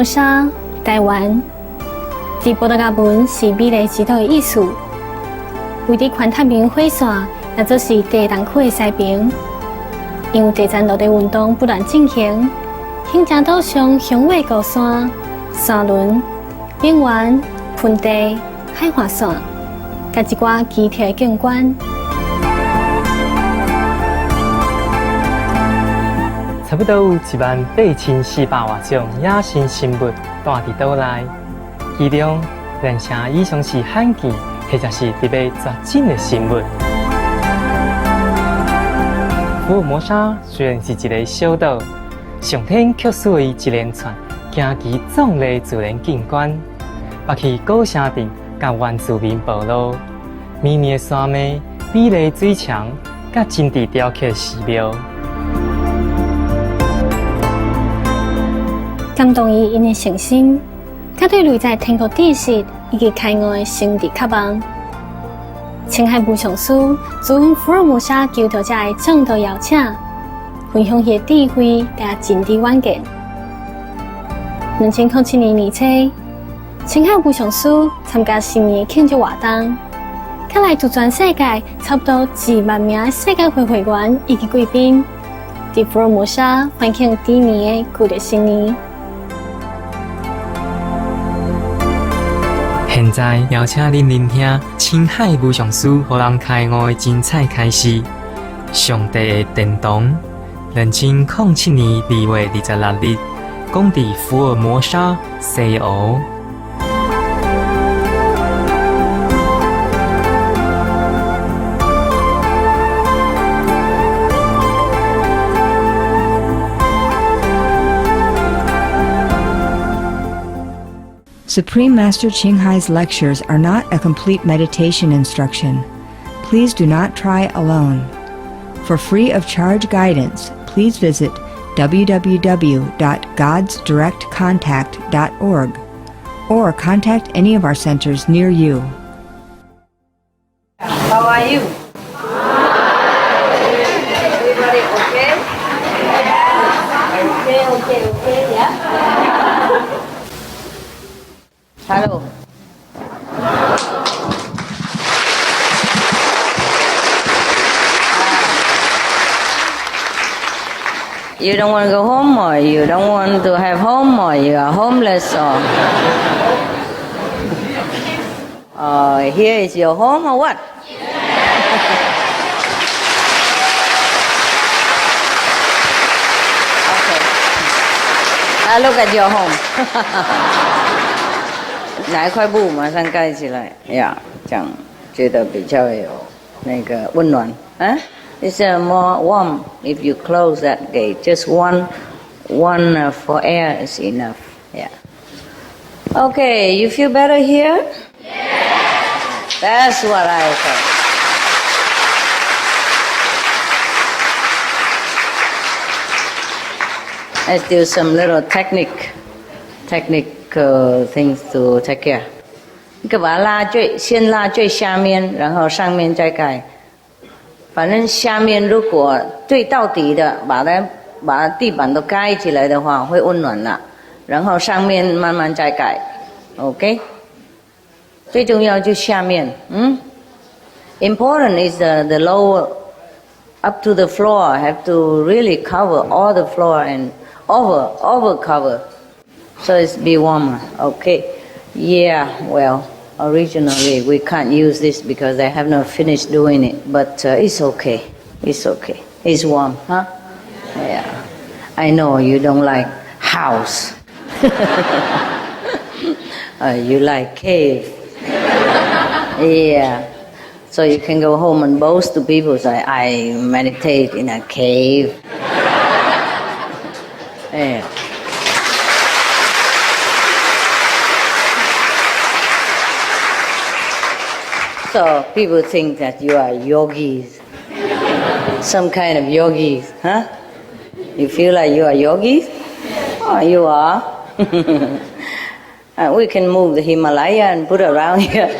摩沙，台湾。伫波多加文是美丽之岛的意思。为伫环太平洋火线，也就是地东区的西边，因为地层落地运动不断进行，兴城岛上雄伟高山、山峦、冰原、盆地、海岸线，甲一寡奇特的景观。差不多有18400多种野生生物住伫岛内，其中连成以上是罕见或者是特别绝种的生物。福尔摩沙虽然是一个小岛，上天却赐予一连串惊奇壮丽自然景观，北起古城镇甲原住民部落，绵绵的山脉、美丽水墙，甲精致雕刻的寺庙。感动于因的诚心，甲对内在天国知识以及开外的心地渴望。青海部上师主阮福尔摩沙求道者的众多邀请，分享伊的智慧甲真知远见。2007年年初，青海部上师参加新年庆祝活动，甲来自全世界差不多2万名的世界会会员以及贵宾，伫福尔摩沙欢庆猪年的旧历新年。现在邀请您聆听青海无上师互人开悟的精彩开始。上帝的殿堂，2007年2月26日，讲伫福尔摩沙西湖。Supreme Master Ching Hai's lectures are not a complete meditation instruction. Please do not try alone. For free of charge guidance, please visit www.godsdirectcontact.org or contact any of our centers near you. How are you? Everybody okay? Okay, yeah? Hello. You don't want to go home, or you don't want to have home, or you are homeless, or here is your home, or what? Okay. Now look at your home. 拿一块布马上盖起来呀，这样觉得比较有那个温暖啊。It's more warm if you close that gate. Just one for air is enough. Yeah. Okay, you feel better here? Yes. That's what I thought. Let's do some little technical things to take care. 你可把它先拉最下面，然后上面再盖。反正下面如果最到底的，把地板都盖起来的话，会温暖了。然后上面慢慢再盖 ，OK。最重要就下面，Important is the lower up to the floor. Have to really cover all the floor and over cover, so it's be warmer. Okay. Yeah. Well. Originally, we can't use this because I have not finished doing it, but it's okay. It's okay. It's warm, huh? Yeah. I know you don't like house. You like cave. Yeah. So you can go home and boast to people, say, I meditate in a cave. Yeah. So people think that you are yogis, some kind of yogis, huh? You feel like you are yogis? Oh, you are. We can move the Himalaya and put around here.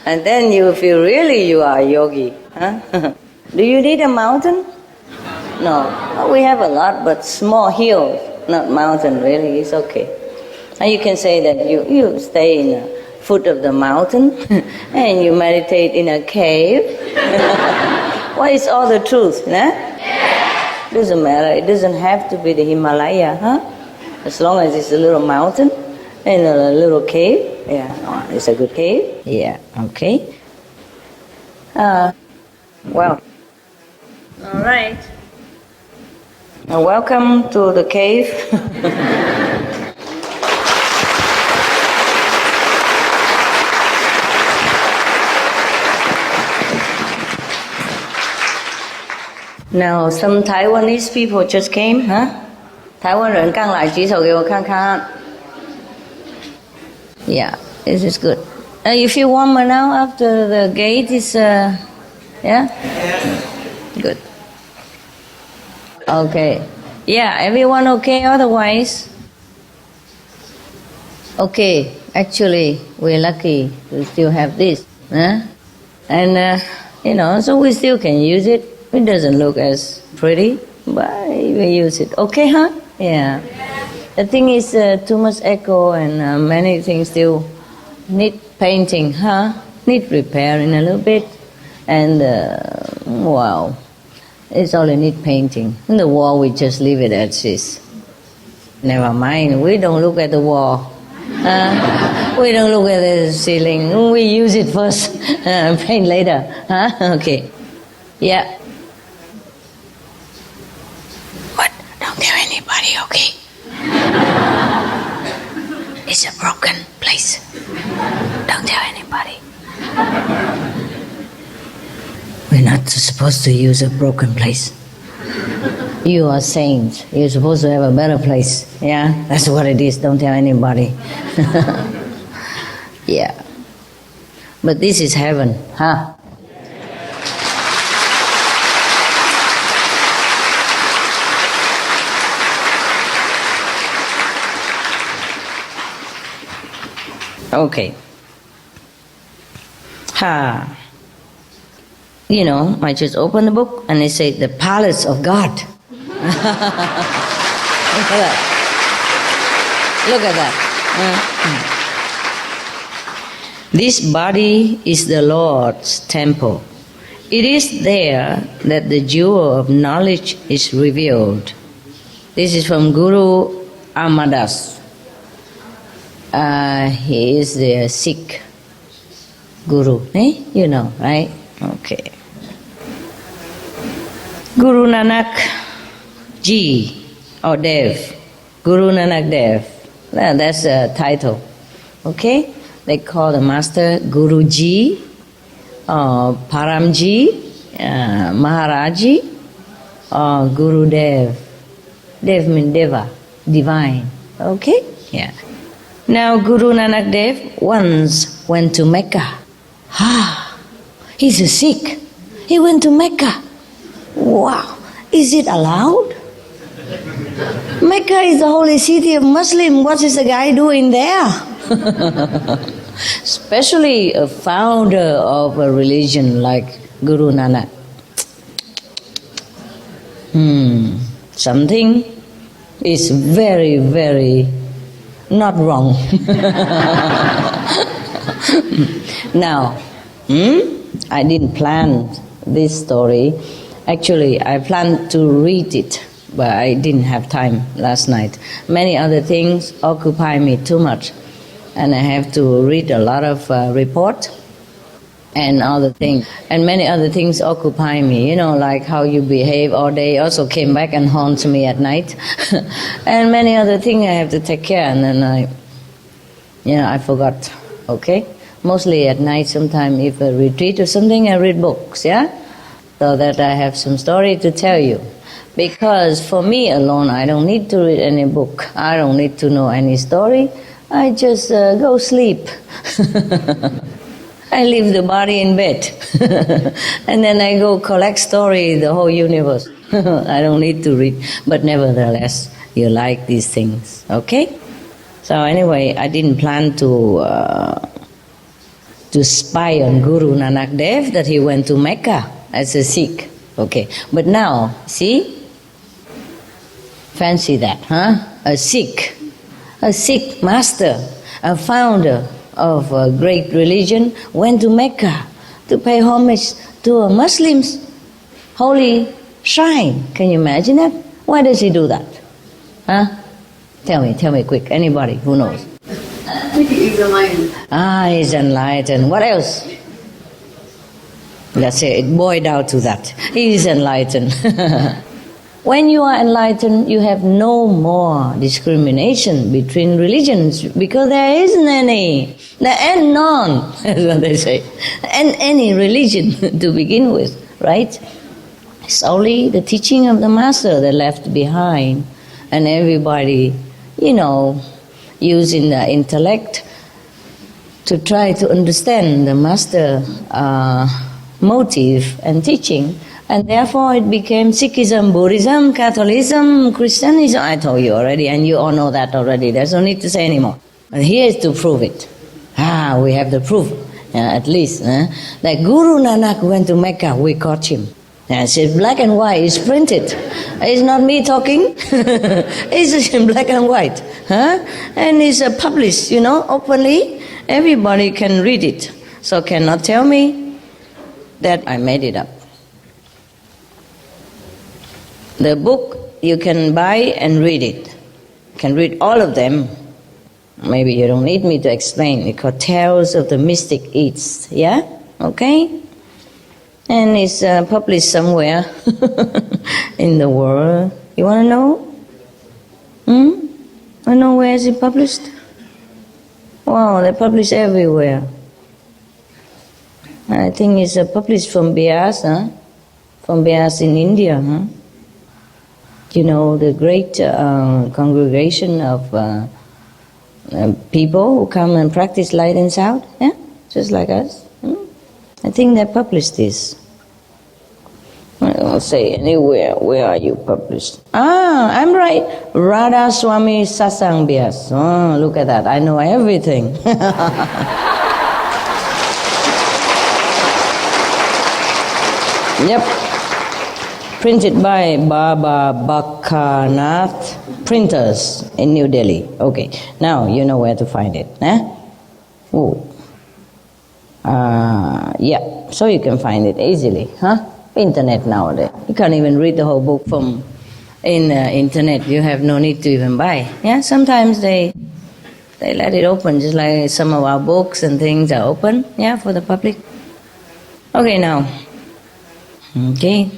And then you feel really you are a yogi, huh? Do you need a mountain? No. We have a lot, but small hills. not mountain really, it's okay. And you can say that you stay in the foot of the mountain and you meditate in a cave. What is all the truth, nah? Doesn't matter, it doesn't have to be the Himalaya, huh? As long as it's a little mountain and a little cave, yeah, it's a good cave, yeah, okay. Well, all right. Welcome to the cave. Now, some Taiwanese people just came, huh? 台湾人刚来，举手给我看看。Yeah, this is good. You feel warmer now after the gate is, yeah? Good. Okay. Yeah, everyone okay otherwise? Okay, actually, we're lucky to still have this, huh? And, so we still can use it. It doesn't look as pretty, but we use it. Okay, huh? Yeah. The thing is too much echo and many things still need painting, huh? Need repairing a little bit. And, wow, it's only need painting. In the wall, we just leave it as is. Never mind, we don't look at the wall. We don't look at the ceiling. We use it first, paint later. Huh? Okay. Yeah. What? Don't tell anybody, okay? It's a broken place. Don't tell anybody. We're not supposed to use a broken place. You are saints. You're supposed to have a better place. Yeah? That's what it is. Don't tell anybody. Yeah. But this is heaven, huh? Okay. I just opened the book and it said the palace of God. Look at that. Look at that. This body is the Lord's temple. It is there that the jewel of knowledge is revealed. This is from Guru Amadas. He is the Sikh Guru. You know, right? Okay. Guru Nanak Ji or Dev. Guru Nanak Dev. That's a title. Okay? They call the master Guru Ji, Paramji, Maharaji, or Guru Dev. Dev means Deva, divine. Okay? Yeah. Now Guru Nanak Dev once went to Mecca. He's a Sikh. He went to Mecca. Wow. Is it allowed? Mecca is the holy city of Muslim. What is the guy doing there? Especially a founder of a religion like Guru Nanak. Something is very, very not wrong. Now, I didn't plan this story. Actually, I planned to read it, but I didn't have time last night. Many other things occupy me too much, and I have to read a lot of report and other things. And many other things occupy me, like how you behave all day also came back and haunts me at night. And many other things I have to take care, and then I forgot, okay? Mostly at night, sometimes if I retreat or something, I read books, yeah? So that I have some story to tell you. Because for me alone, I don't need to read any book. I don't need to know any story. I just go sleep. I leave the body in bed. And then I go collect story, the whole universe. I don't need to read. But nevertheless, you like these things, okay? So anyway, I didn't plan to spy on Guru Nanak Dev that he went to Mecca as a Sikh. Okay, but now, see? Fancy that, huh? a Sikh master, a founder of a great religion, went to Mecca to pay homage to a Muslim's holy shrine. Can you imagine that? Why does he do that? Huh? Tell me quick. Anybody who knows? I think he's enlightened. He's enlightened. What else? That's it. It boiled down to that. He is enlightened. When you are enlightened, you have no more discrimination between religions because there isn't any. There ain't none, that's what they say. And any religion to begin with, right? It's only the teaching of the Master that left behind. And everybody, using the intellect to try to understand the Master motive and teaching. And therefore it became Sikhism, Buddhism, Catholicism, Christianism. I told you already, and you all know that already. There's no need to say anymore. And here is to prove it. We have the proof, at least. That Guru Nanak went to Mecca, we caught him. And it's black and white, it's printed. It's not me talking. It's in black and white. And it's published, openly. Everybody can read it. So cannot tell me that I made it up. The book you can buy and read it. You can read all of them. Maybe you don't need me to explain. It's called Tales of the Mystic East. Yeah? Okay? And it's published somewhere in the world. You want to know? I know where is it published? Wow, they publish everywhere. I think it's published from Beas, from Beas in India. The great congregation of people who come and practice light and sound, just like us. I think they published this. I don't say anywhere. Where are you published? I'm right. Radha Swami Satsang Beas. Oh, look at that. I know everything. Yep. Printed by Baba Bakanath Printers in New Delhi. Okay, now you know where to find it. Yeah, so you can find it easily. Internet nowadays. You can't even read the whole book from internet. You have no need to even buy. Yeah, sometimes they let it open, just like some of our books and things are open, for the public. Okay, now. Okay.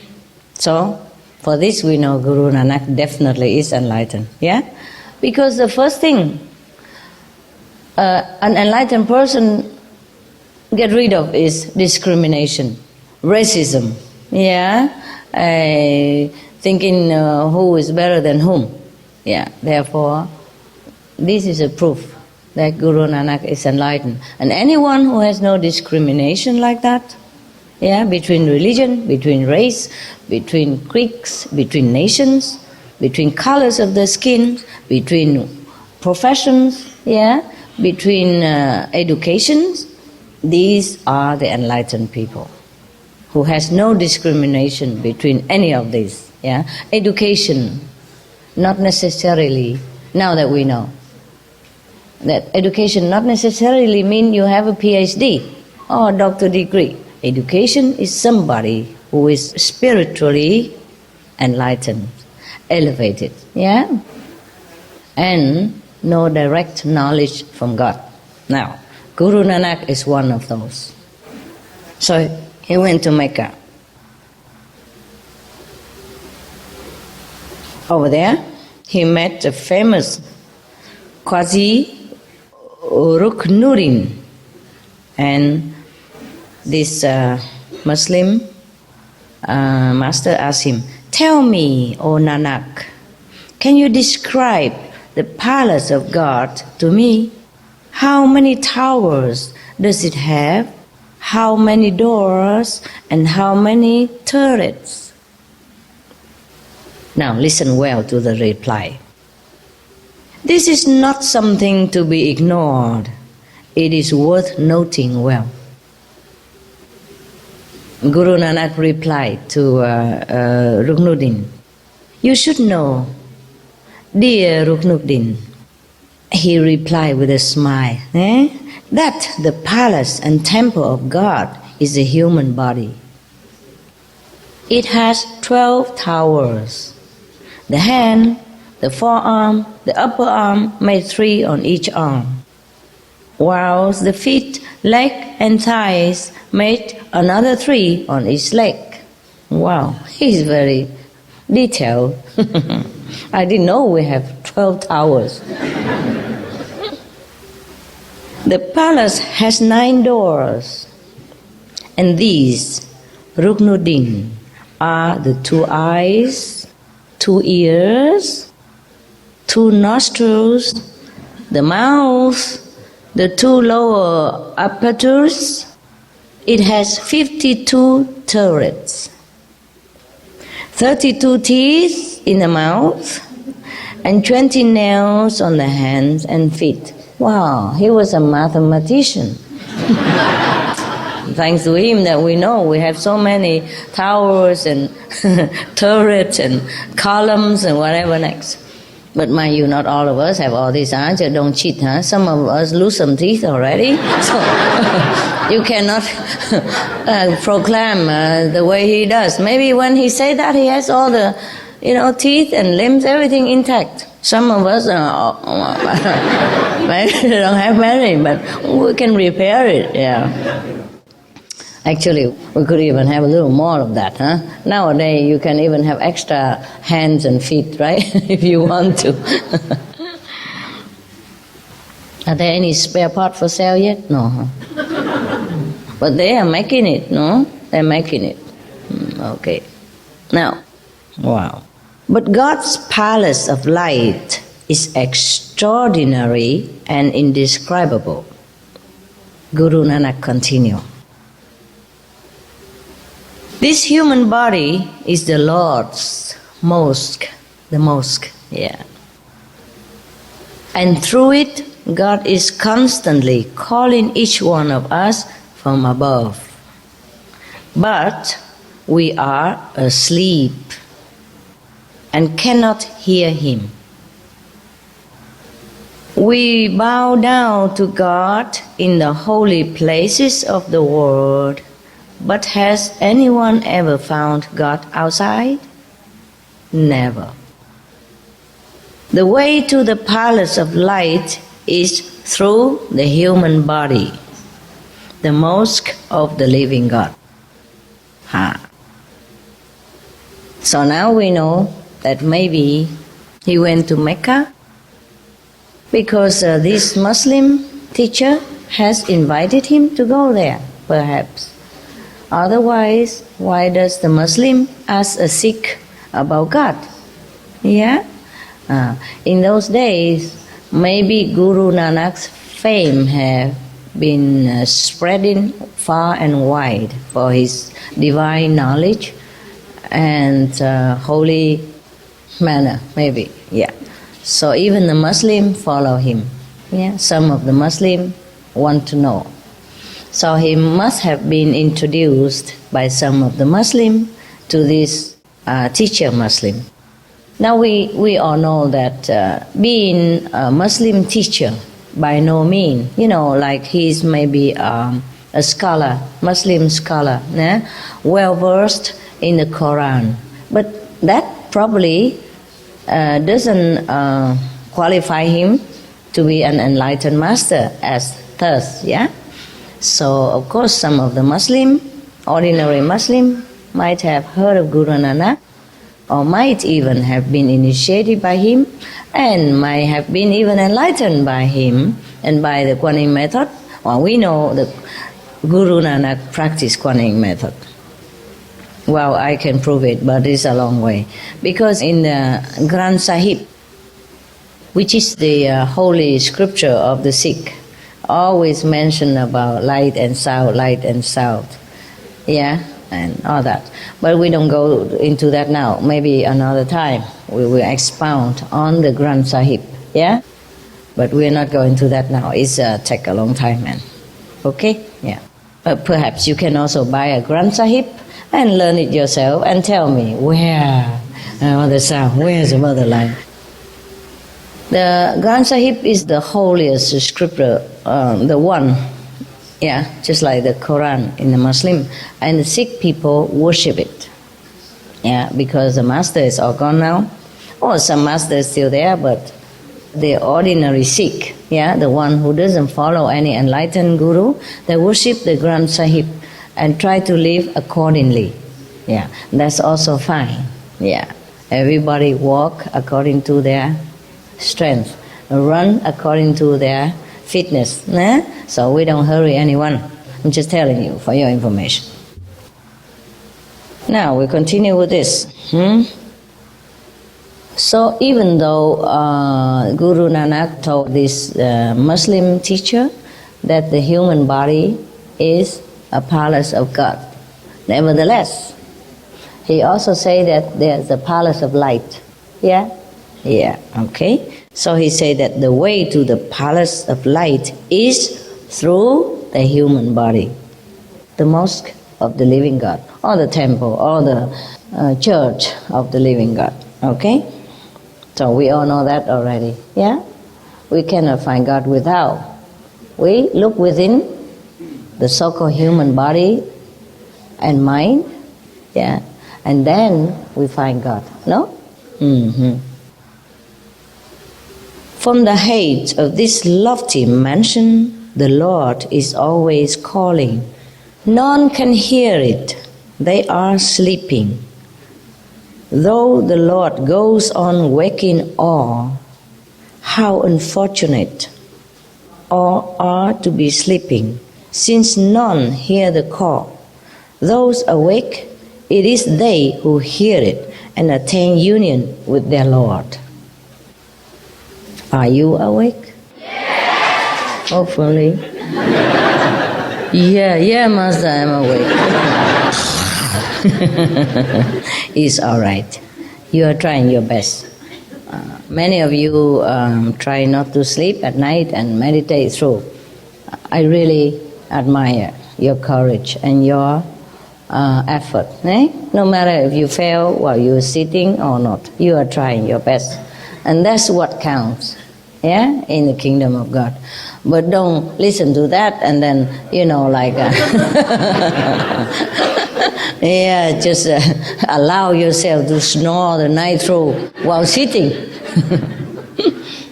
So, for this we know Guru Nanak definitely is enlightened, Because the first thing an enlightened person get rid of is discrimination, racism, thinking who is better than whom, Therefore, this is a proof that Guru Nanak is enlightened. And anyone who has no discrimination like that, between religion, between race, between creeds, between nations, between colors of the skin, between professions, between educations. These are the enlightened people who has no discrimination between any of these. Education, not necessarily, now that we know, that education not necessarily mean you have a PhD or a doctor degree. Education is somebody who is spiritually enlightened, elevated, and no direct knowledge from God. Now, Guru Nanak is one of those. So he went to Mecca. Over there, he met the famous Qazi Ruknuddin, and this Muslim master asked him, "Tell me, O Nanak, can you describe the palace of God to me? How many towers does it have? How many doors and how many turrets?" Now listen well to the reply. This is not something to be ignored. It is worth noting well. Guru Nanak replied to Ruknuddin, "You should know Dear Ruknuddin, he replied with a smile, that the palace and temple of God is a human body. It has 12 towers. The hand, the forearm, the upper arm made 3 on each arm, whilst the feet, leg and thighs made another 3 on each leg. Wow, he's very detailed. I didn't know we have 12 towers. The palace has 9 doors, and these, Ruknuddin, are the 2 eyes, 2 ears, 2 nostrils, the mouth, the 2 lower apertures. It has 52 turrets, 32 teeth in the mouth, and 20 nails on the hands and feet. Wow, he was a mathematician. Thanks to him that we know we have so many towers and turrets and columns and whatever next. But mind you, not all of us have all these answers. Don't cheat, huh? Some of us lose some teeth already. So you cannot proclaim the way he does. Maybe when he say that, he has all the, teeth and limbs, everything intact. Some of us maybe don't have many, but we can repair it, yeah. Actually, we could even have a little more of that, huh? Nowadays, you can even have extra hands and feet, right? If you want to. Are there any spare part for sale yet? No, huh? But they are making it, no? They're making it. Okay. Now, wow. But God's palace of light is extraordinary and indescribable. Guru Nanak continued. This human body is the Lord's mosque, the mosque, yeah. And through it, God is constantly calling each one of us from above. But we are asleep and cannot hear Him. We bow down to God in the holy places of the world. But has anyone ever found God outside? Never. The way to the palace of light is through the human body, the mosque of the living God. So now we know that maybe he went to Mecca because this Muslim teacher has invited him to go there, perhaps. Otherwise, why does the Muslim ask a Sikh about God? Yeah? In those days, maybe Guru Nanak's fame have been spreading far and wide for his divine knowledge and holy manner, maybe, yeah. So even the Muslim follow him. Yeah? Some of the Muslim want to know. So he must have been introduced by some of the Muslim to this teacher Muslim. Now we all know that being a Muslim teacher by no means, like he's maybe a scholar, Muslim scholar, well versed in the Quran. But that probably doesn't qualify him to be an enlightened master as thus, yeah? So, of course, some of the Muslim, ordinary Muslim, might have heard of Guru Nanak, or might even have been initiated by him, and might have been even enlightened by him and by the Kuan Yin method. Well, we know that Guru Nanak practiced Kuan Yin method. Well, I can prove it, but it's a long way. Because in the Granth Sahib, which is the holy scripture of the Sikh, always mention about light and sound, yeah, and all that. But we don't go into that now. Maybe another time we will expound on the Granth Sahib, yeah? But we're not going to that now. It's take a long time, man. Okay? Yeah. But perhaps you can also buy a Granth Sahib and learn it yourself and tell me where the sound, where's the mother line. The Granth Sahib is the holiest scripture, the one, just like the Quran in the Muslim, and the Sikh people worship it. Because the master is all gone now, or some master is still there, but the ordinary Sikh, the one who doesn't follow any enlightened guru, they worship the Granth Sahib and try to live accordingly. That's also fine. Everybody walk according to their strength, run according to their fitness. So we don't hurry anyone. I'm just telling you for your information. Now we continue with this. So even though Guru Nanak told this Muslim teacher that the human body is a palace of God, nevertheless, he also said that there's a palace of light. Okay. So he said that the way to the palace of light is through the human body, the mosque of the living God, or the temple, or the church of the living God. Okay? So we all know that already. We cannot find God without. We look within the so-called human body and mind, and then we find God. No? From the height of this lofty mansion, the Lord is always calling. None can hear it. They are sleeping. Though the Lord goes on waking all, how unfortunate all are to be sleeping, since none hear the call. Those awake, it is they who hear it and attain union with their Lord. Are you awake? Yes. Hopefully. Master, I'm awake. It's all right. You are trying your best. Many of you try not to sleep at night and meditate through. I really admire your courage and your effort. No matter if you fail while you're sitting or not, you are trying your best. And that's what counts, in the kingdom of God. But don't listen to that and then, just allow yourself to snore the night through while sitting.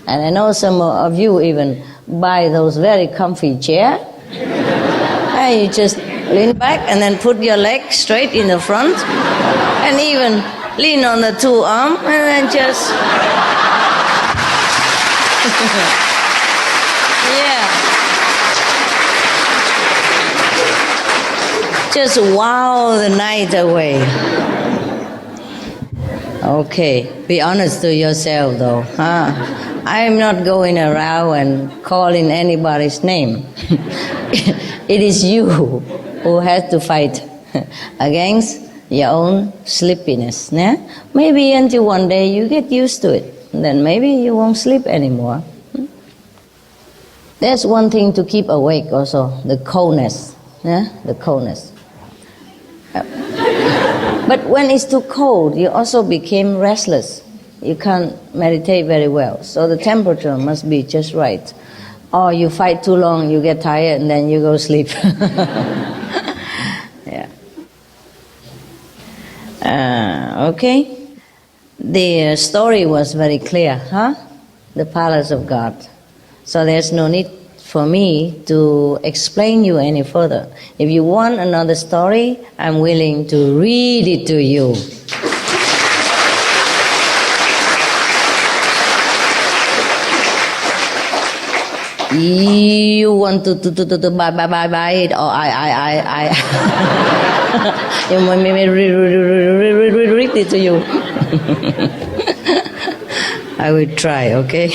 And I know some of you even buy those very comfy chairs. And you just lean back and then put your leg straight in the front and even lean on the two arms and then just... Just wow the night away. Okay, be honest to yourself though. I'm not going around and calling anybody's name. It is you who has to fight against your own sleepiness. Maybe until one day you get used to it. Then maybe you won't sleep anymore. There's one thing to keep awake also, the coldness. The coldness. But when it's too cold, you also become restless. You can't meditate very well. So the temperature must be just right. Or you fight too long, you get tired, and then you go sleep. Okay. The story was very clear, The palace of God. So there's no need for me to explain you any further. If you want another story, I'm willing to read it to you. You want to buy it, or I you want me to read it to you? I will try, okay?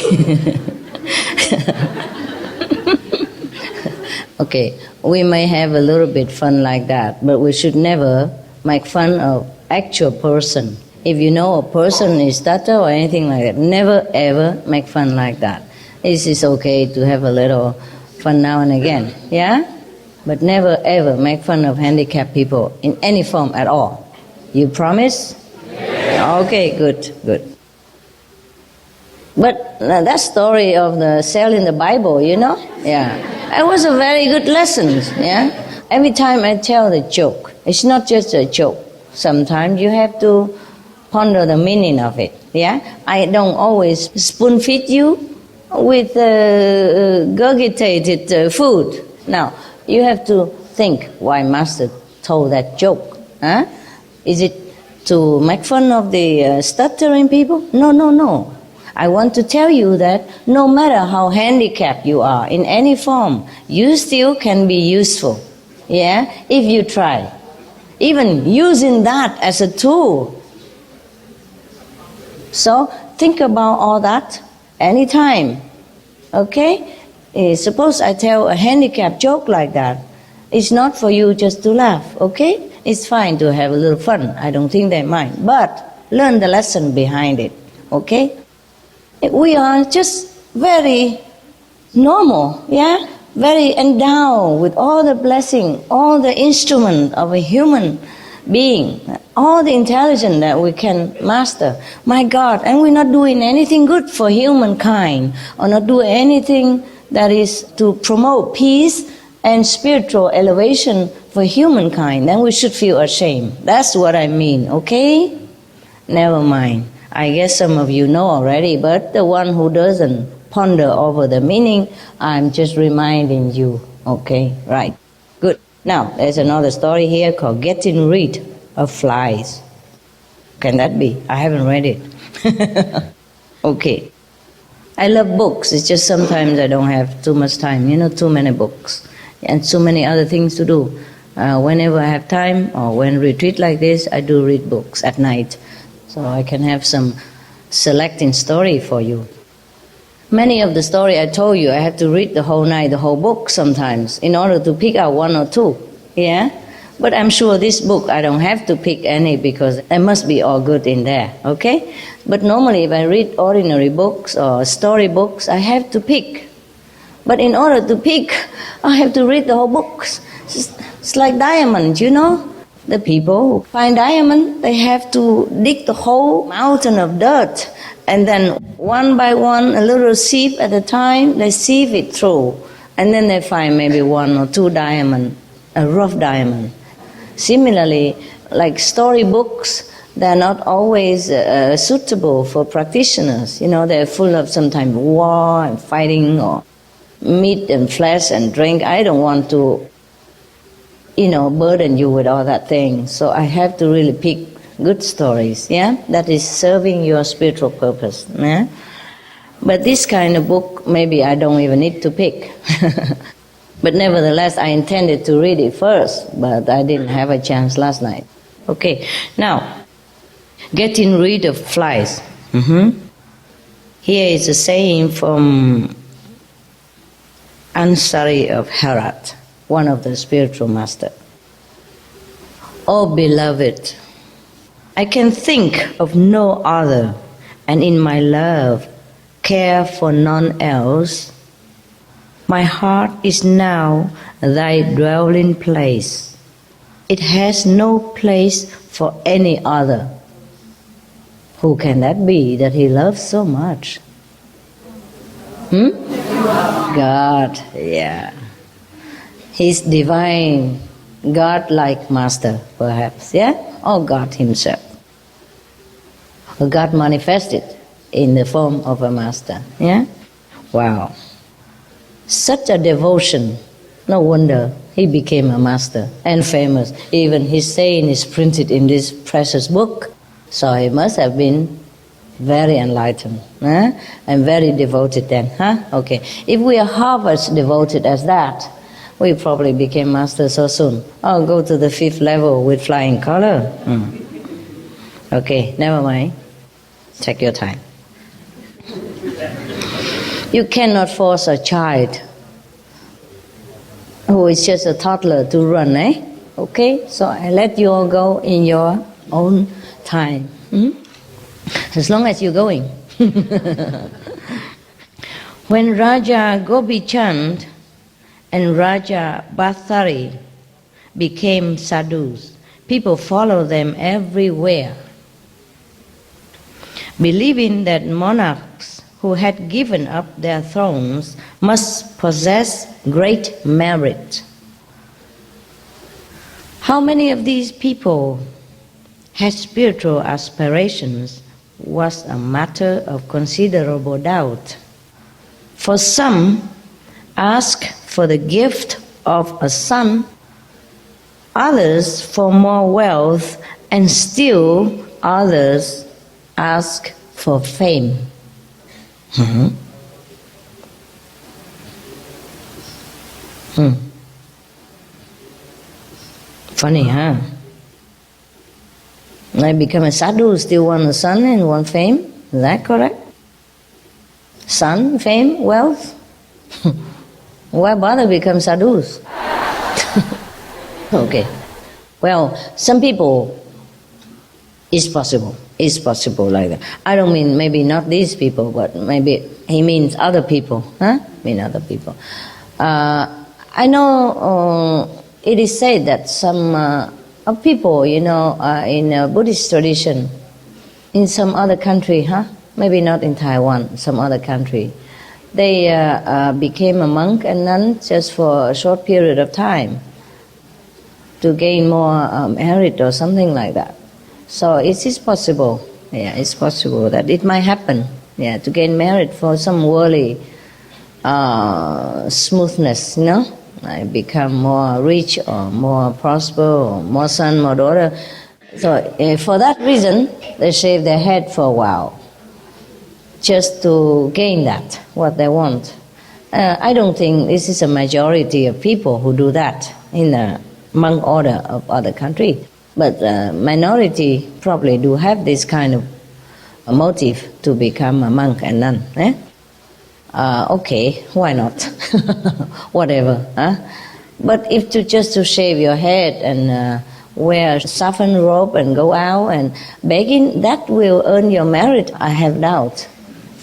Okay, we may have a little bit fun like that, but we should never make fun of actual person. If you know a person is stutter or anything like that, never ever make fun like that. It is okay to have a little fun now and again, but never ever make fun of handicapped people in any form at all. You promise? Okay, good. But that story of the cell in the Bible, you know? Yeah. It was a very good lesson, yeah? Every time I tell the joke, it's not just a joke. Sometimes you have to ponder the meaning of it, yeah? I don't always spoon feed you with gurgitated food. Now, you have to think why Master told that joke. Huh? Is it to make fun of the stuttering people? No. I want to tell you that no matter how handicapped you are in any form, you still can be useful, yeah, if you try. Even using that as a tool. So think about all that anytime, okay? Suppose I tell a handicapped joke like that. It's not for you just to laugh, okay? It's fine to have a little fun. I don't think they mind. But learn the lesson behind it, okay? We are just very normal, yeah? Very endowed with all the blessing, all the instrument of a human being, all the intelligence that we can master. My God, and we're not doing anything good for humankind, or not doing anything that is to promote peace and spiritual elevation for humankind, then we should feel ashamed. That's what I mean, okay? Never mind. I guess some of you know already, but the one who doesn't ponder over the meaning, I'm just reminding you, okay? Right. Good. Now, there's another story here called Getting Rid of Flies. Can that be? I haven't read it. Okay. I love books. It's just sometimes I don't have too much time, too many books and so many other things to do. Whenever I have time or when retreat like this, I do read books at night. So I can have some selecting story for you. Many of the story I told you, I have to read the whole night, the whole book sometimes, in order to pick out one or two, yeah? But I'm sure this book, I don't have to pick any because there must be all good in there, okay? But normally if I read ordinary books or story books, I have to pick. But in order to pick, I have to read the whole books. It's like diamonds, The people who find diamond, they have to dig the whole mountain of dirt, and then one by one, a little sieve at a time, they sieve it through, and then they find maybe one or two diamond, a rough diamond. Similarly, like story books, they're not always suitable for practitioners. They're full of sometimes war and fighting or meat and flesh and drink. I don't want to burden you with all that thing. So I have to really pick good stories, yeah? That is serving your spiritual purpose, yeah? But this kind of book, maybe I don't even need to pick. But nevertheless, I intended to read it first, but I didn't have a chance last night. Okay, now, getting rid of flies. Here is a saying from Ansari of Herat, one of the spiritual masters. Oh beloved, I can think of no other, and in my love care for none else. My heart is now thy dwelling place. It has no place for any other. Who can that be that he loves so much? God, yeah. He's divine, God-like master, perhaps, yeah? Or God himself. Or God manifested in the form of a master, yeah? Wow. Such a devotion. No wonder he became a master and famous. Even his saying is printed in this precious book. So he must have been very enlightened, and very devoted then, Okay. If we are half as devoted as that, we probably became masters so soon. Oh, go to the 5th level with flying color. Okay, never mind. Take your time. You cannot force a child who is just a toddler to run, Okay, so I let you all go in your own time. As long as you're going. When Raja Gopi Chand and Raja Bhattari became sadhus, people followed them everywhere, believing that monarchs who had given up their thrones must possess great merit. How many of these people had spiritual aspirations was a matter of considerable doubt. For some asked for the gift of a son, others for more wealth, and still others asked for fame. Funny, huh? I become a sadhu, still want a son and want fame. Is that correct? Son, fame, wealth? Why bother become sadhus? Okay. Well, some people, it's possible like that. I don't mean maybe not these people, but maybe he means other people. Other people. I know it is said that some people, in a Buddhist tradition, in some other country, maybe not in Taiwan, some other country, they became a monk and nun just for a short period of time to gain more merit or something like that. So it is possible, it's possible that it might happen, to gain merit for some worldly smoothness, I become more rich or more prosper or more son, more daughter. So for that reason, they shave their head for a while, just to gain that, what they want. I don't think this is a majority of people who do that in the monk order of other countries. But minority probably do have this kind of a motive to become a monk and nun. Okay, why not? Whatever. But if just to shave your head and wear saffron robe and go out and begging, that will earn your merit, I have doubt.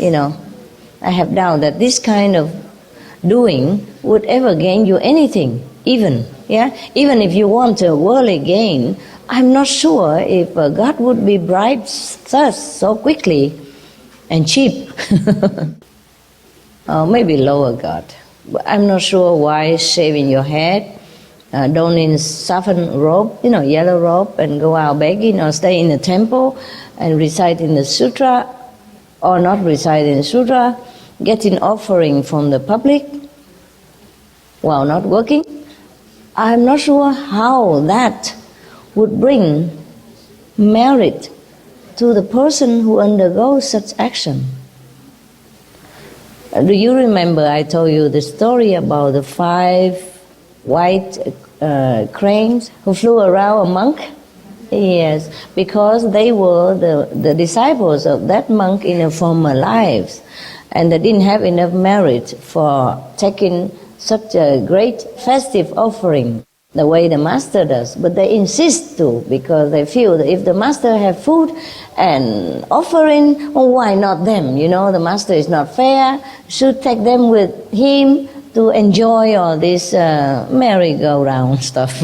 I have doubt that this kind of doing would ever gain you anything, even if you want a worldly gain. I'm not sure if God would be bribed thus so quickly and cheap. Maybe lower God. But I'm not sure why shaving your head, donning saffron robe, yellow robe, and go out begging, or stay in the temple and recite in the sutra, or not recite in the sutra, getting offering from the public while not working. I'm not sure how that would bring merit to the person who undergoes such action. Do you remember I told you the story about the 5 white cranes who flew around a monk? Yes, because they were the disciples of that monk in a former lives, and they didn't have enough merit for taking such a great festive offering the way the master does. But they insist to, because they feel that if the master have food and offering, why not them? The master is not fair, should take them with him to enjoy all this merry-go-round stuff.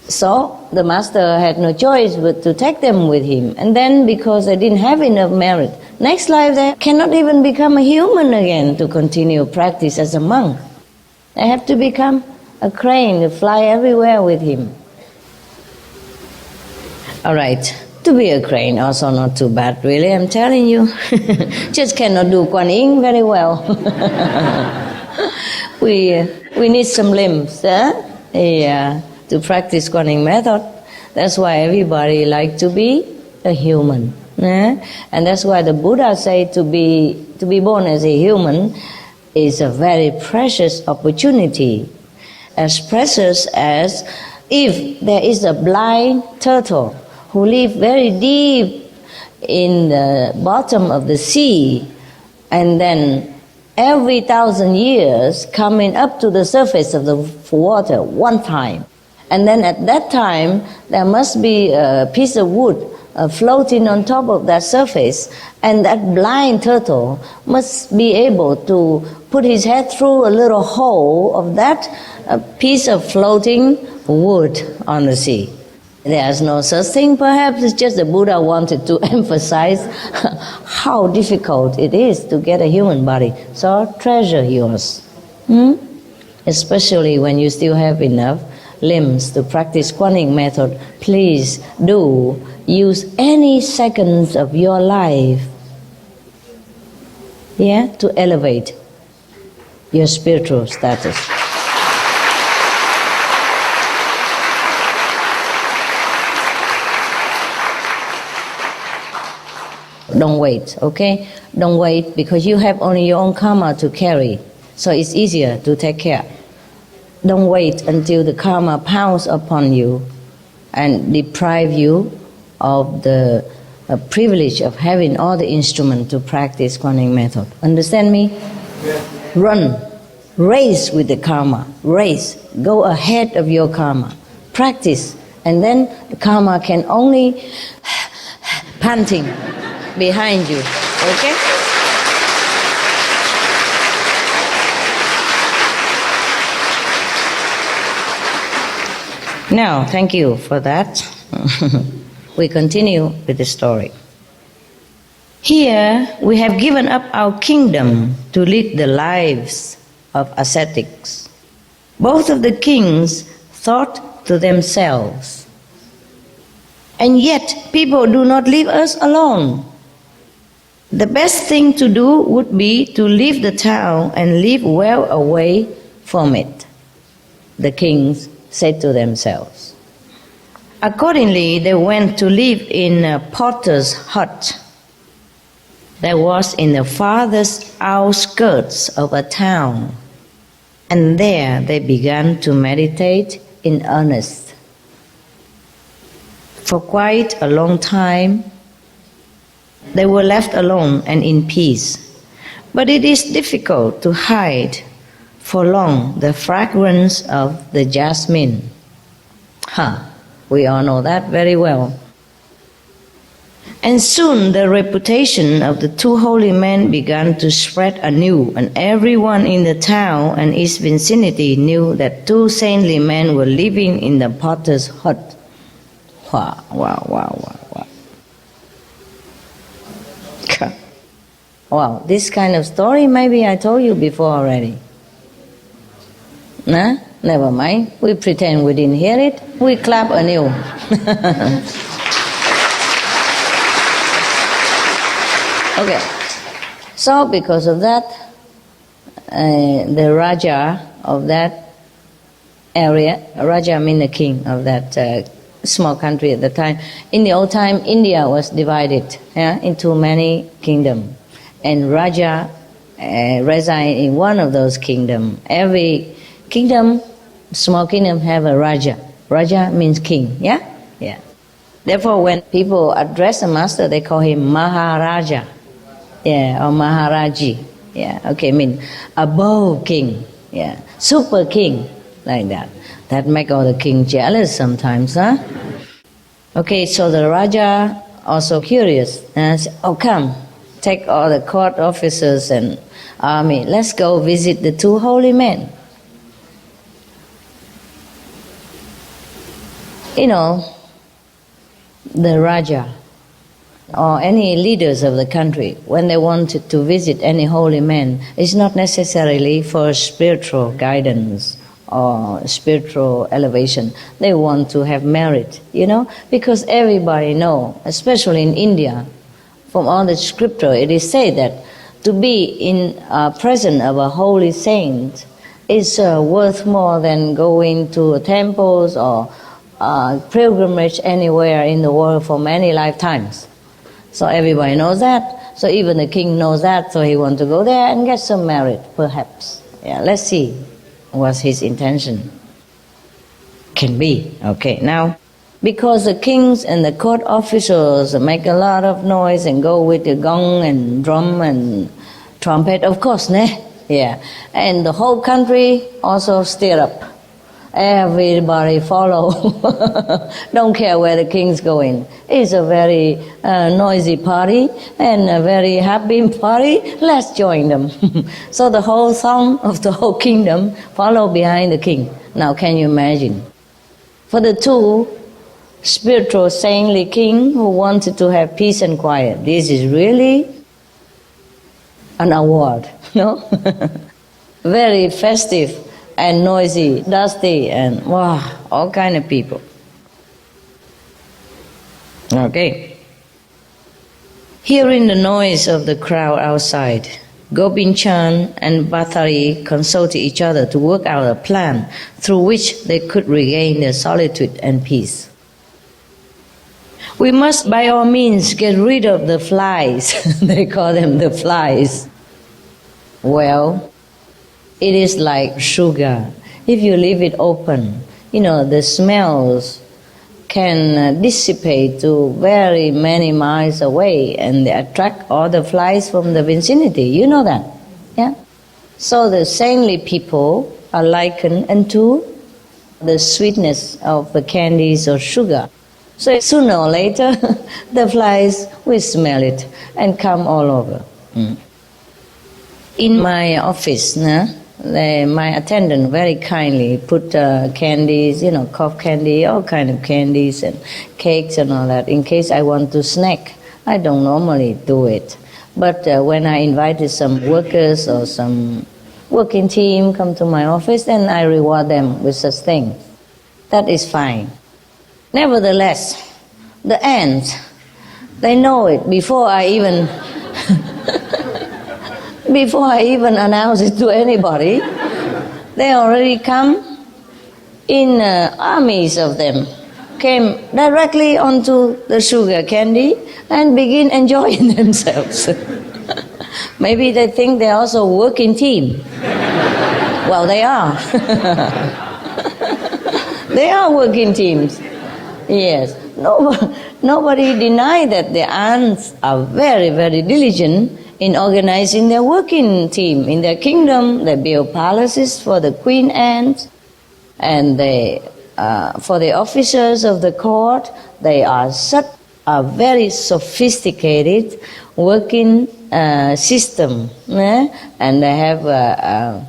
So the master had no choice but to take them with him. And then because they didn't have enough merit, next life they cannot even become a human again to continue practice as a monk. They have to become a crane to fly everywhere with him. All right, to be a crane also not too bad, really, I'm telling you. Just cannot do Kuan Yin very well. We need some limbs, to practice Kuan Yin method. That's why everybody like to be a human. And that's why the Buddha say to be born as a human is a very precious opportunity. As precious as if there is a blind turtle who lives very deep in the bottom of the sea, and then every 1,000 years coming up to the surface of the water one time. And then at that time, there must be a piece of wood floating on top of that surface, and that blind turtle must be able to put his head through a little hole of that piece of floating wood on the sea. There's no such thing. Perhaps it's just the Buddha wanted to emphasize how difficult it is to get a human body. So treasure yours. Especially when you still have enough limbs to practice Kuan method. Please do use any seconds of your life, to elevate your spiritual status. Don't wait, okay? Don't wait, because you have only your own karma to carry, so it's easier to take care. Don't wait until the karma pounds upon you and deprive you of the privilege of having all the instruments to practice Kuan method. Understand me? Yes. Run, race with the karma, race, go ahead of your karma, practice, and then the karma can only panting behind you, okay? Now, thank you for that. We continue with the story. Here, we have given up our kingdom to lead the lives of ascetics. Both of the kings thought to themselves, and yet people do not leave us alone. The best thing to do would be to leave the town and live well away from it, the kings said to themselves. Accordingly, they went to live in a potter's hut that was in the farthest outskirts of a town, and there they began to meditate in earnest. For quite a long time, they were left alone and in peace, but it is difficult to hide for long the fragrance of the jasmine. We all know that very well. And soon the reputation of the two holy men began to spread anew, and everyone in the town and its vicinity knew that two saintly men were living in the potter's hut. Wow. Wow, this kind of story maybe I told you before already. Nah? Never mind. We pretend we didn't hear it. We clap anew. Okay. So because of that, the Raja of that area, Raja means the king of that small country at the time. In the old time, India was divided into many kingdoms. And Raja reside in one of those kingdoms. Every kingdom, small kingdom, have a Raja. Raja means king, yeah? Therefore, when people address a master, they call him Maharaja, or Maharaji, mean above king, super king, like that. That make all the king jealous sometimes, huh? Okay, so the Raja also curious, and said, come, take all the court officers and army, let's go visit the two holy men. You know, the Raja or any leaders of the country, when they wanted to visit any holy man, it's not necessarily for spiritual guidance or spiritual elevation. They want to have merit, because everybody know, especially in India, from all the scripture, it is said that to be in presence of a holy saint is worth more than going to temples or pilgrimage anywhere in the world for many lifetimes. So everybody knows that. So even the king knows that, so he wants to go there and get some merit, perhaps. Let's see what's his intention. Can be. Okay, now, because the kings and the court officials make a lot of noise and go with the gong and drum and trumpet, of course, and the whole country also stir up. Everybody follow. Don't care where the king's going. It's a very noisy party and a very happy party. Let's join them. So the whole song of the whole kingdom follow behind the king. Now can you imagine? For the two spiritual saintly king who wanted to have peace and quiet. This is really an award, no? Very festive and noisy, dusty, and wow, all kind of people. Okay. Hearing the noise of the crowd outside, Gobind Chand and Bhattari consulted each other to work out a plan through which they could regain their solitude and peace. We must by all means get rid of the flies. They call them the flies. Well, it is like sugar. If you leave it open, the smells can dissipate to very many miles away, and they attract all the flies from the vicinity. You know that, yeah? So the saintly people are likened unto the sweetness of the candies or sugar. So sooner or later, the flies will smell it and come all over. In my office, my attendant very kindly put candies, cough candy, all kind of candies and cakes and all that, in case I want to snack. I don't normally do it. But when I invited some workers or some working team come to my office, then I reward them with such things. That is fine. Nevertheless, the ants, they know it before I even announce it to anybody. They already come in armies of them, came directly onto the sugar candy and begin enjoying themselves. Maybe they think they're also a working team. Well, they are. They are working teams. Yes. Nobody denied that the ants are very, very diligent in organizing their working team. In their kingdom, they build palaces for the queen ants, and for the officers of the court, they are such a very sophisticated working system, and they have a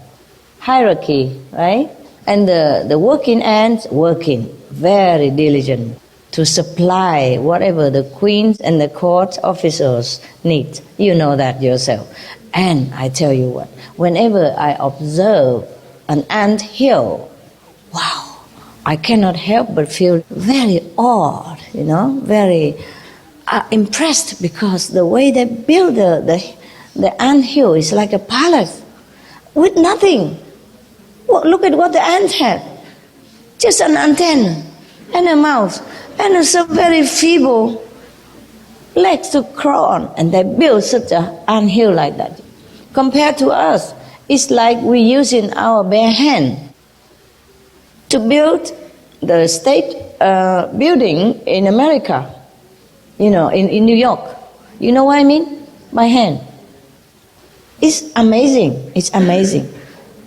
hierarchy, right? And the working ants working very diligent to supply whatever the queens and the court officers need. You know that yourself. And I tell you what, whenever I observe an ant hill, wow, I cannot help but feel very awed, very impressed, because the way they build the ant hill is like a palace with nothing. Well, look at what the ants have. Just an antenna and a mouth and some very feeble legs to crawl on, and they build such an anthill like that. Compared to us, it's like we using our bare hand to build the state building in America, in New York. You know what I mean? By hand. It's amazing. It's amazing.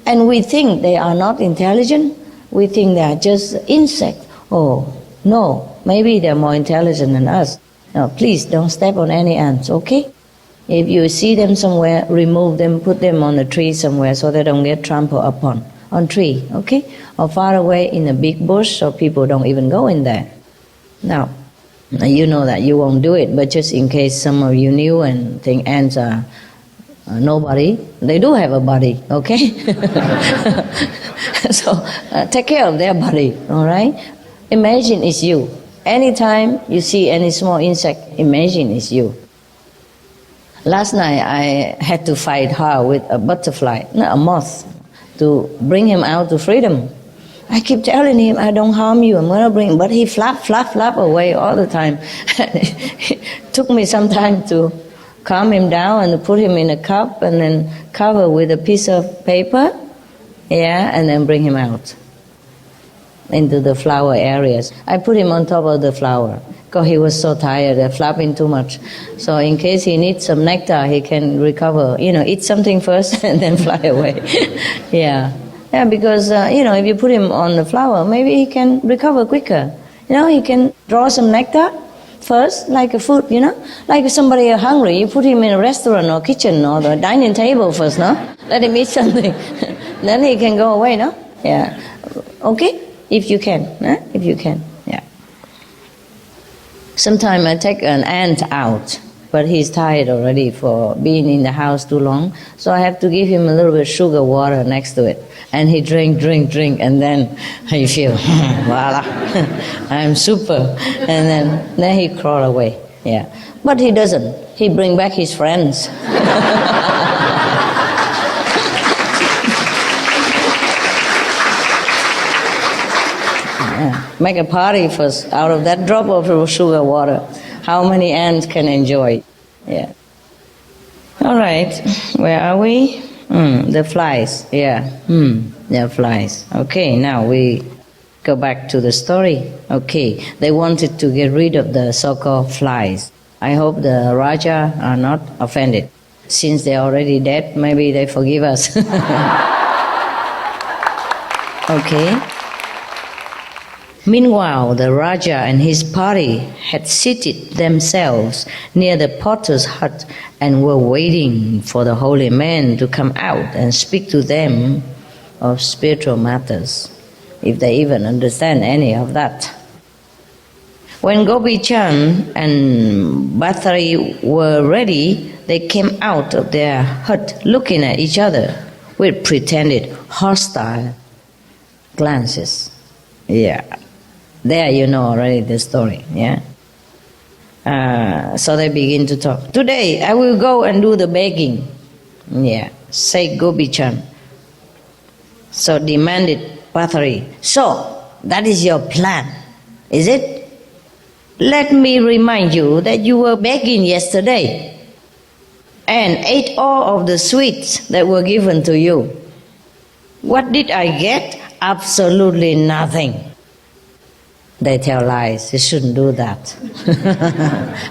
And we think they are not intelligent. We think they are just insects. Oh, no, maybe they're more intelligent than us. Now, please don't step on any ants, okay? If you see them somewhere, remove them, put them on a tree somewhere so they don't get trampled upon. On tree, okay? Or far away in a big bush so people don't even go in there. Now, you know that you won't do it, but just in case some of you knew and think ants are nobody, they do have a body, okay? So take care of their body, all right? Imagine it's you. Anytime you see any small insect, imagine it's you. Last night I had to fight hard with a butterfly, a moth, to bring him out to freedom. I keep telling him, I don't harm you, I'm going to bring him. But he flap away all the time. It took me some time to calm him down and put him in a cup and then cover with a piece of paper, and then bring him out into the flower areas. I put him on top of the flower because he was so tired, flapping too much. So in case he needs some nectar, he can recover, eat something first and then fly away. Yeah, because, if you put him on the flower, maybe he can recover quicker. He can draw some nectar first, like a food, like if somebody is hungry, you put him in a restaurant or kitchen or the dining table first, no? Let him eat something. Then he can go away, no? Yeah. Okay? If you can, yeah. Sometimes I take an ant out, but he's tired already for being in the house too long, so I have to give him a little bit of sugar water next to it. And he drink, and then he feel, voila, I'm super. And then he crawl away, yeah. But he doesn't. He bring back his friends. Yeah. Make a party first out of that drop of sugar water. How many ants can enjoy? Yeah. All right. Where are we? The flies. Yeah. The flies. Okay. Now we go back to the story. Okay. They wanted to get rid of the so-called flies. I hope the Raja are not offended. Since they're already dead, maybe they forgive us. Okay. Meanwhile, the Raja and his party had seated themselves near the potter's hut and were waiting for the holy men to come out and speak to them of spiritual matters, if they even understand any of that. When Gopi Chand and Bhattari were ready, they came out of their hut looking at each other with pretended hostile glances. Yeah. There you know already the story, yeah? So they begin to talk. Today I will go and do the begging. Yeah, say Gopi Chand. So demanded Bhattari. So, that is your plan, is it? Let me remind you that you were begging yesterday and ate all of the sweets that were given to you. What did I get? Absolutely nothing. They tell lies. You shouldn't do that.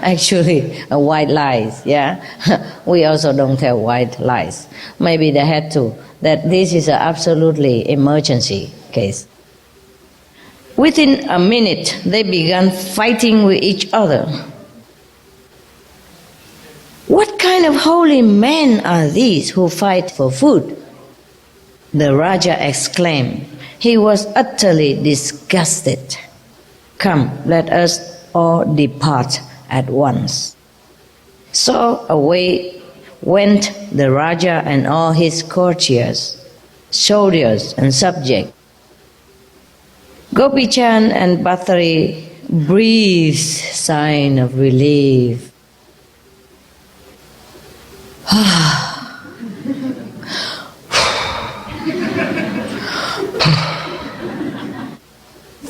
Actually, white lies, yeah? We also don't tell white lies. Maybe they had to. That this is an absolutely emergency case. Within a minute, they began fighting with each other. What kind of holy men are these who fight for food? The Raja exclaimed. He was utterly disgusted. Come, let us all depart at once. So away went the Raja and all his courtiers, soldiers and subjects. Gopi Chand and Bhattari breathed sign of relief.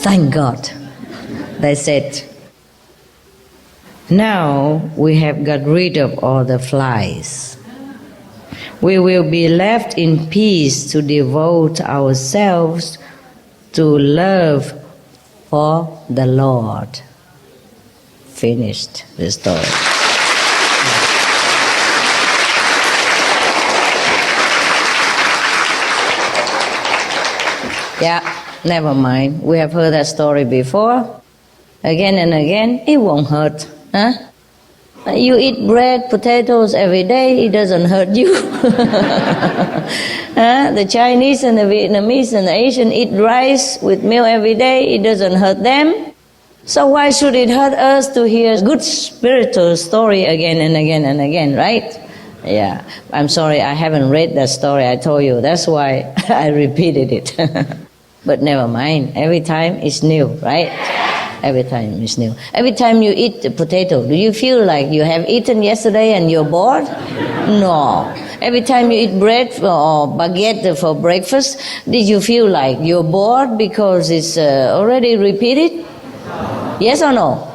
Thank God, they said. Now we have got rid of all the flies. We will be left in peace to devote ourselves to love for the Lord. Finished the story. Yeah, never mind. We have heard that story before. Again and again, it won't hurt. Huh? You eat bread, potatoes every day, it doesn't hurt you. The Chinese and the Vietnamese and the Asian eat rice with milk every day, it doesn't hurt them. So why should it hurt us to hear good spiritual story again and again and again, right? Yeah, I'm sorry, I haven't read that story I told you. That's why I repeated it. But never mind, every time it's new, right? Every time it's new. Every time you eat a potato, do you feel like you have eaten yesterday and you're bored? No. Every time you eat bread or baguette for breakfast, did you feel like you're bored because it's already repeated? Yes or no?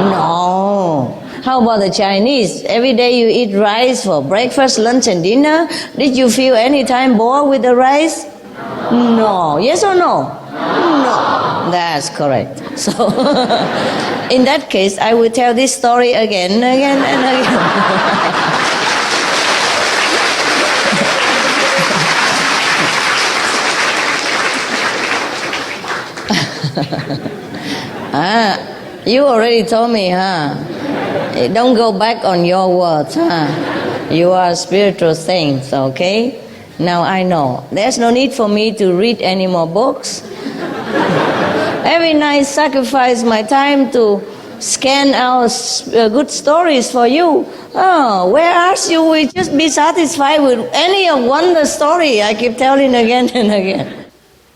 No. How about the Chinese? Every day you eat rice for breakfast, lunch and dinner. Did you feel any time bored with the rice? No. Yes or no? No. That's correct. So, in that case, I will tell this story again and again and again. You already told me, huh? Don't go back on your words, huh? You are spiritual saints, okay? Now I know. There's no need for me to read any more books. Every night sacrifice my time to scan our good stories for you. Oh, whereas you will just be satisfied with any one the story I keep telling again and again.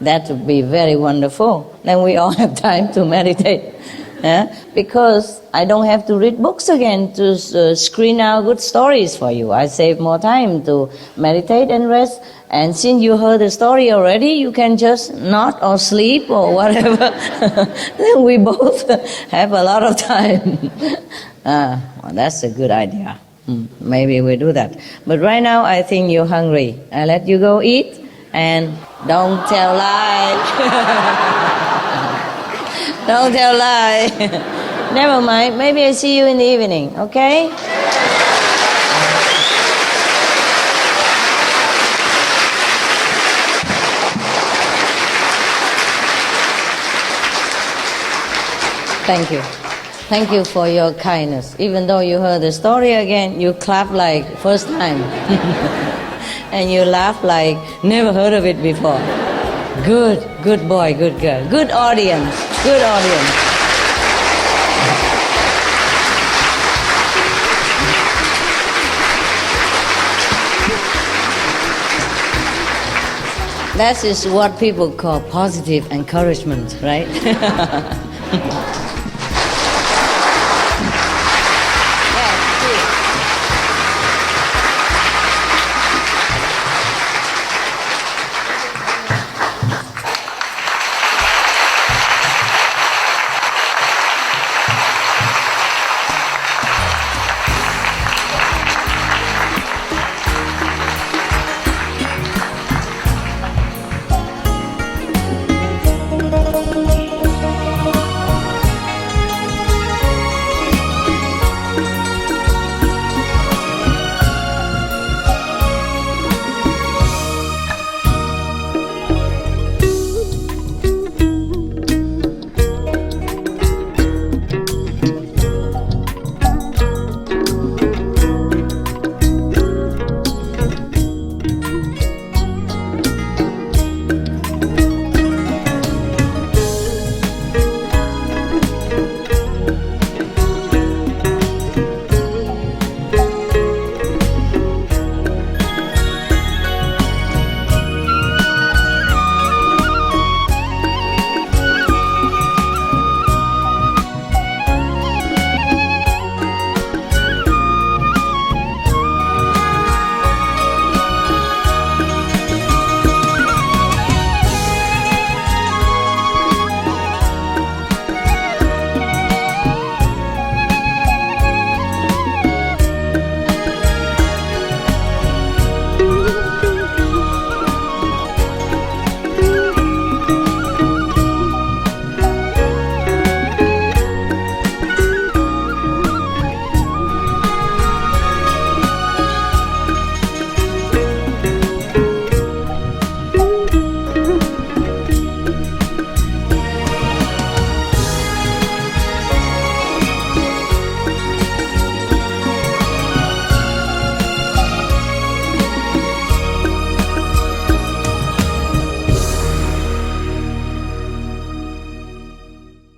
That would be very wonderful. Then we all have time to meditate. Because I don't have to read books again to screen out good stories for you. I save more time to meditate and rest. And since you heard the story already, you can just nod or sleep or whatever. Then we both have a lot of time. Well, that's a good idea. Maybe we do that. But right now, I think you're hungry. I let you go eat and don't tell lies. Don't tell lie. Never mind. Maybe I see you in the evening, okay? Thank you. Thank you for your kindness. Even though you heard the story again, you clap like first time. And you laugh like never heard of it before. Good boy, good girl. Good audience. That is what people call positive encouragement, right?